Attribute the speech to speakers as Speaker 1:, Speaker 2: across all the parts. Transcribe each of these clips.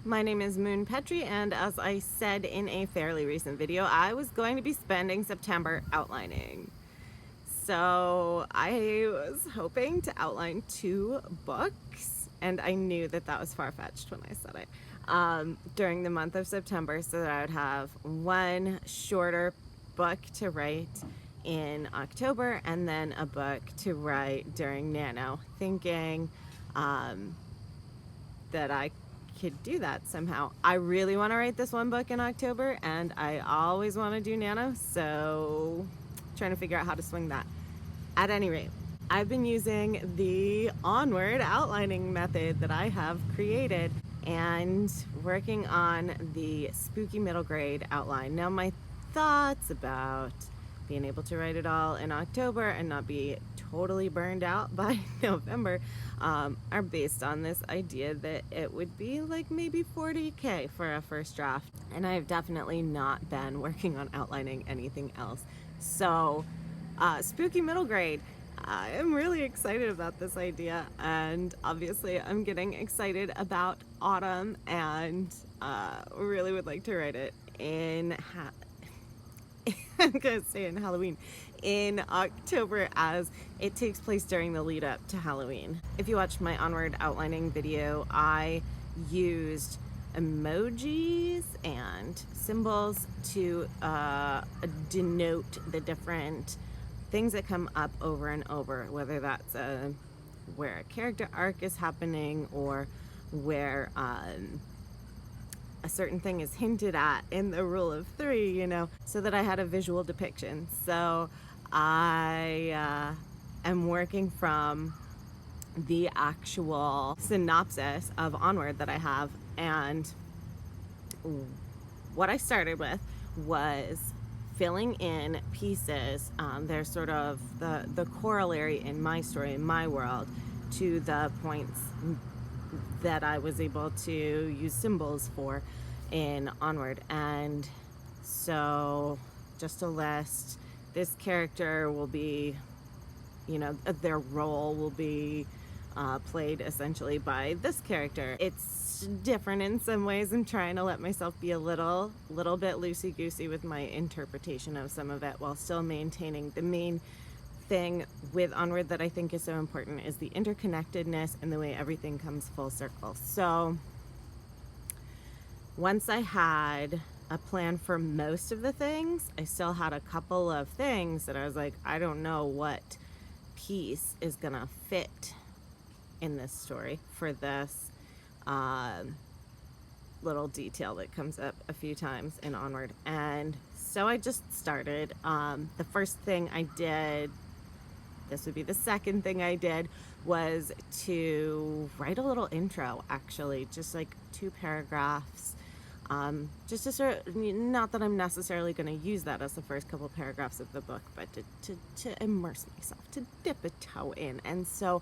Speaker 1: My name is Moon Petrie, and as I said in a fairly recent video, I was going to be spending September outlining. So I was hoping to outline 2 books, and I knew that that was far-fetched when I said it, during the month of September, so that I would have one shorter book to write in October and then a book to write during NaNo, thinking that I could do that somehow. I really want to write this one book in October, and I always want to do NaNo, so trying to figure out how to swing that. At any rate, I've been using the Onward outlining method that I have created and working on the spooky middle grade outline. Now, my thoughts about being able to write it all in October and not be totally burned out by November are based on this idea that it would be like maybe 40K for a first draft, and I have definitely not been working on outlining anything else. So spooky middle grade, I'm really excited about this idea, and obviously I'm getting excited about autumn, and really would like to write it in I'm gonna say in Halloween, in October, as it takes place during the lead up to Halloween. If you watched my Onward outlining video, I used emojis and symbols to denote the different things that come up over and over, whether that's where a character arc is happening, or where a certain thing is hinted at in the rule of 3, you know, so that I had a visual depiction. So I am working from the actual synopsis of Onward that I have, and what I started with was filling in pieces. They're sort of the corollary in my story, in my world, to the points that I was able to use symbols for in Onward. And so just a list, this character will be, you know, their role will be played essentially by this character. It's different in some ways. I'm trying to let myself be a little bit loosey-goosey with my interpretation of some of it, while still maintaining the main thing with Onward that I think is so important, is the interconnectedness and the way everything comes full circle. So once I had a plan for most of the things, I still had a couple of things that I was like, I don't know what piece is gonna fit in this story for this little detail that comes up a few times in Onward. And so I just started. The first thing I did, this would be the second thing I did, was to write a little intro, actually, just like 2 paragraphs, just to sort of, not that I'm necessarily going to use that as the first couple paragraphs of the book, but to immerse myself, to dip a toe in. And so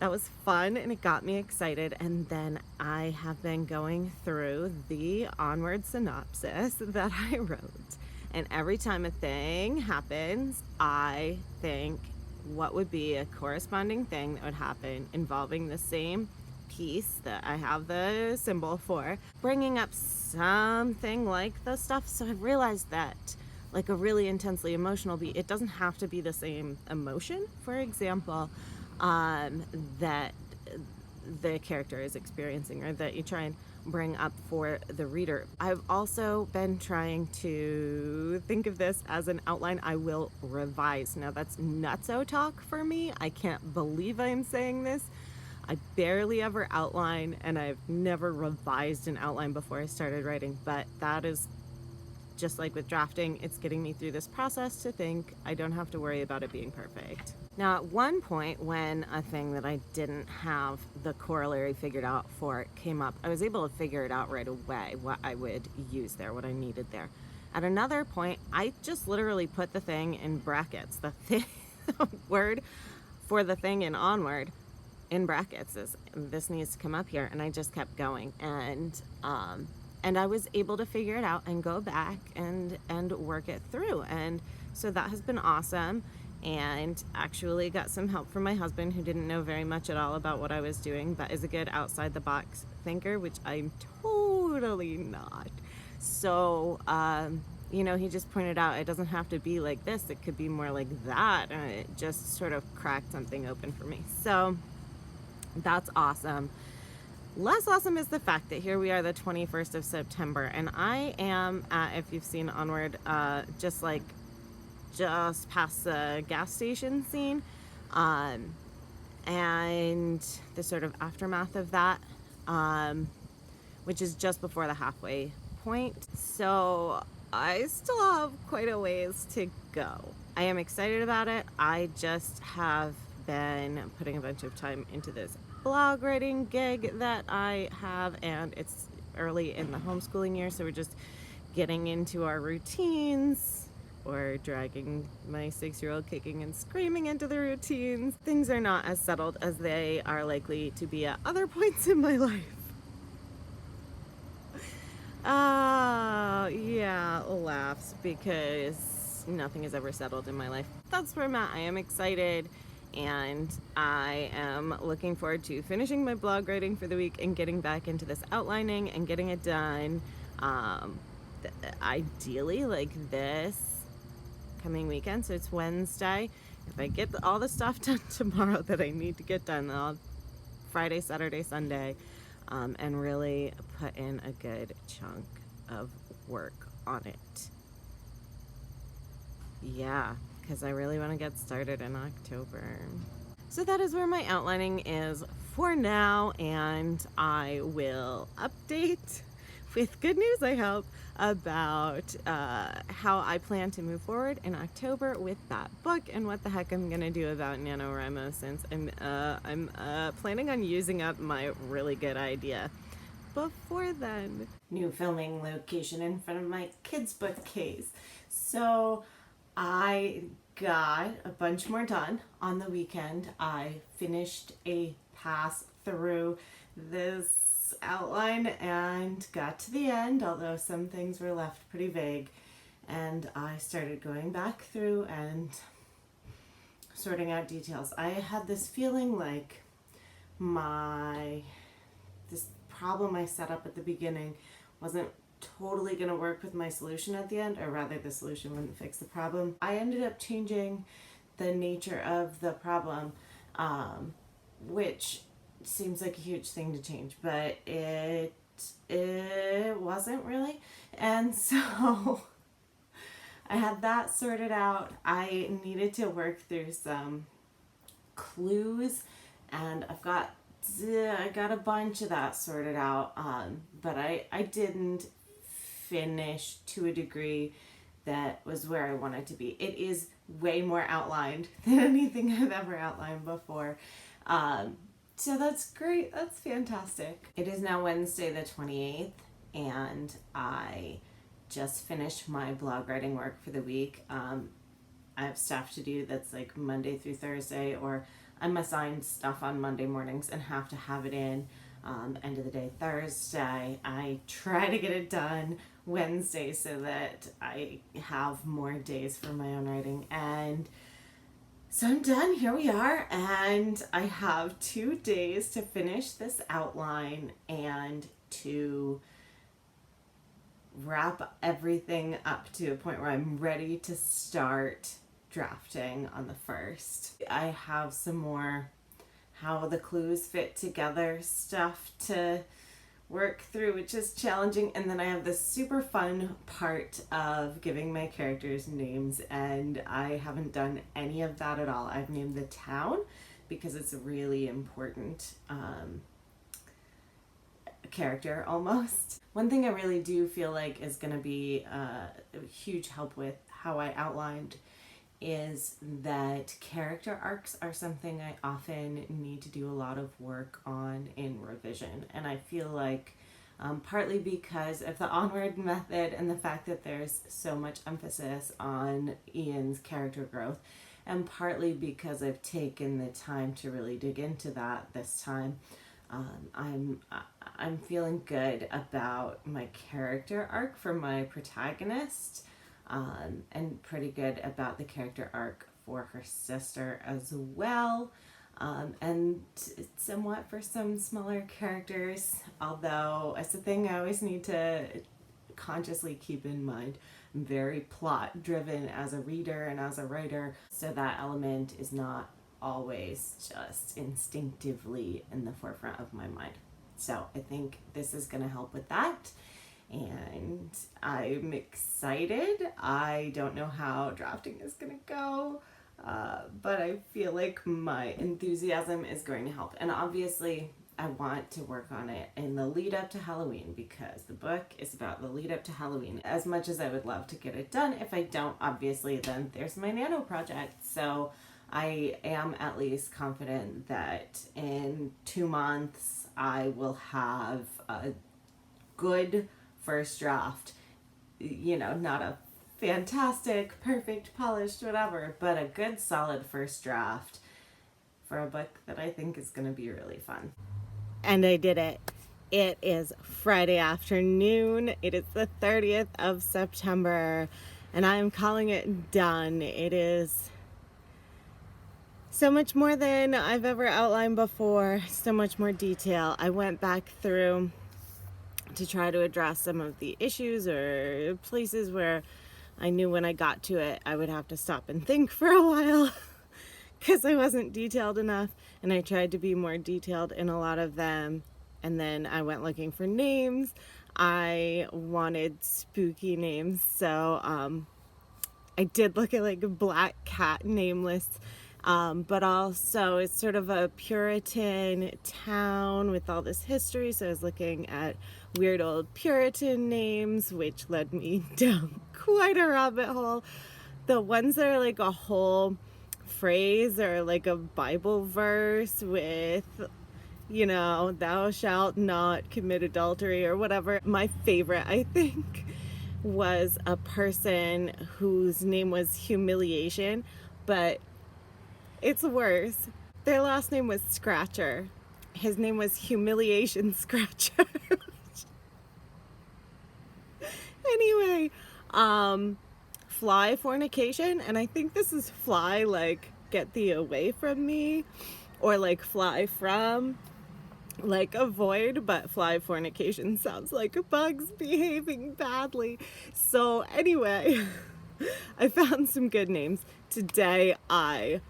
Speaker 1: that was fun, and it got me excited. And then I have been going through the Onward synopsis that I wrote, and every time a thing happens, I think, what would be a corresponding thing that would happen involving the same piece that I have the symbol for, bringing up something like the stuff. So I realized that, like a really intensely emotional beat, it doesn't have to be the same emotion, for example, that the character is experiencing, or that you try and bring up for the reader. I've also been trying to think of this as an outline I will revise. Now, that's nutso talk for me. I can't believe I'm saying this. I barely ever outline, and I've never revised an outline before I started writing, but that is just like with drafting. It's getting me through this process to think I don't have to worry about it being perfect. Now, at one point, when a thing that I didn't have the corollary figured out for came up, I was able to figure it out right away, what I would use there, what I needed there. At another point, I just literally put the thing in brackets. The word for the thing in Onward in brackets is, this needs to come up here, and I just kept going. And I was able to figure it out and go back and work it through. And so that has been awesome. and actually got some help from my husband, who didn't know very much at all about what I was doing, but is a good outside the box thinker, which I'm totally not. So, he just pointed out it doesn't have to be like this, it could be more like that, and it just sort of cracked something open for me. So that's awesome. Less awesome is the fact that here we are, the 21st of September, and I am at, if you've seen Onward, just past the gas station scene, and the sort of aftermath of that, which is just before the halfway point. So I still have quite a ways to go. I am excited about it. I just have been putting a bunch of time into this blog writing gig that I have, and it's early in the homeschooling year, so we're just getting into our routines, or dragging my 6-year-old kicking and screaming into the routines. Things are not as settled as they are likely to be at other points in my life. Yeah, laughs, because nothing is ever settled in my life. That's where I'm at. I am excited, and I am looking forward to finishing my blog writing for the week and getting back into this outlining and getting it done. Ideally, like this coming weekend, so it's Wednesday. If I get all the stuff done tomorrow that I need to get done, then I'll Friday, Saturday, Sunday, and really put in a good chunk of work on it. Yeah, because I really want to get started in October. So that is where my outlining is for now, and I will update with good news, I hope, about how I plan to move forward in October with that book, and what the heck I'm gonna do about NaNoWriMo, since I'm planning on using up my really good idea before then. New filming location in front of my kids' bookcase. So I got a bunch more done on the weekend. I finished a pass through this outline and got to the end, although some things were left pretty vague, and I started going back through and sorting out details. I had this feeling like this problem I set up at the beginning wasn't totally going to work with my solution at the end, or rather the solution wouldn't fix the problem. I ended up changing the nature of the problem, which seems like a huge thing to change, but it wasn't really. And so I had that sorted out. I needed to work through some clues, and I got a bunch of that sorted out, but I didn't finish to a degree that was where I wanted to be. It is way more outlined than anything I've ever outlined before. So that's great. That's fantastic. It is now Wednesday the 28th, and I just finished my blog writing work for the week. I have stuff to do that's like Monday through Thursday, or I'm assigned stuff on Monday mornings and have to have it in end of the day Thursday. I try to get it done Wednesday so that I have more days for my own writing. And so I'm done. Here we are, and I have 2 days to finish this outline and to wrap everything up to a point where I'm ready to start drafting on the 1st. I have some more how the clues fit together stuff to work through, which is challenging, and then I have this super fun part of giving my characters names, and I haven't done any of that at all. I've named the town because it's a really important character almost. One thing I really do feel like is going to be a huge help with how I outlined is that character arcs are something I often need to do a lot of work on in revision, and I feel like partly because of the Onward method and the fact that there's so much emphasis on Ian's character growth, and partly because I've taken the time to really dig into that this time, I'm feeling good about my character arc for my protagonist, and pretty good about the character arc for her sister as well. And somewhat for some smaller characters, although it's a thing I always need to consciously keep in mind. I'm very plot driven as a reader and as a writer, so that element is not always just instinctively in the forefront of my mind. So I think this is going to help with that, and I'm excited. I don't know how drafting is going to go, but I feel like my enthusiasm is going to help. And obviously, I want to work on it in the lead up to Halloween, because the book is about the lead up to Halloween. As much as I would love to get it done, if I don't, obviously, then there's my Nano project. So I am at least confident that in 2 months I will have a good first draft. You know, not a fantastic, perfect, polished, whatever, but a good, solid first draft for a book that I think is going to be really fun. And I did it. It is Friday afternoon. It is the 30th of September, and I am calling it done. It is so much more than I've ever outlined before, so much more detail. I went back through to try to address some of the issues or places where I knew when I got to it I would have to stop and think for a while because I wasn't detailed enough, and I tried to be more detailed in a lot of them. And then I went looking for names. I wanted spooky names, so I did look at like a black cat name lists, but also it's sort of a Puritan town with all this history, so I was looking at weird old Puritan names, which led me down quite a rabbit hole. The ones that are like a whole phrase or like a Bible verse with, you know, thou shalt not commit adultery or whatever. My favorite, I think, was a person whose name was Humiliation, but it's worse. Their last name was Scratcher. His name was Humiliation Scratcher. Anyway, fly fornication, and I think this is fly like get thee away from me, or like fly from, like avoid, but fly fornication sounds like bugs behaving badly. So anyway, I found some good names. Today I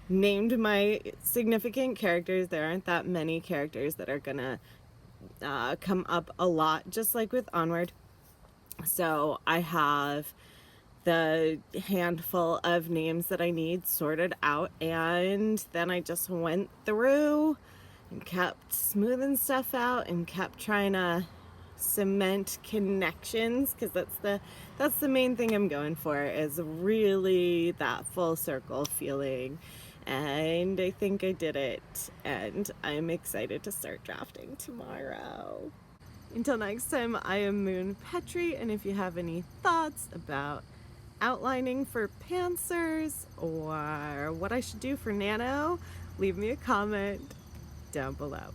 Speaker 1: named my significant characters. There aren't that many characters that are gonna come up a lot, just like with Onward. So I have the handful of names that I need sorted out, and then I just went through and kept smoothing stuff out and kept trying to cement connections, because that's the main thing I'm going for, is really that full circle feeling. And I think I did it, and I'm excited to start drafting tomorrow. Until next time, I am Moon Petrie, and if you have any thoughts about outlining for pantsers or what I should do for Nano, leave me a comment down below.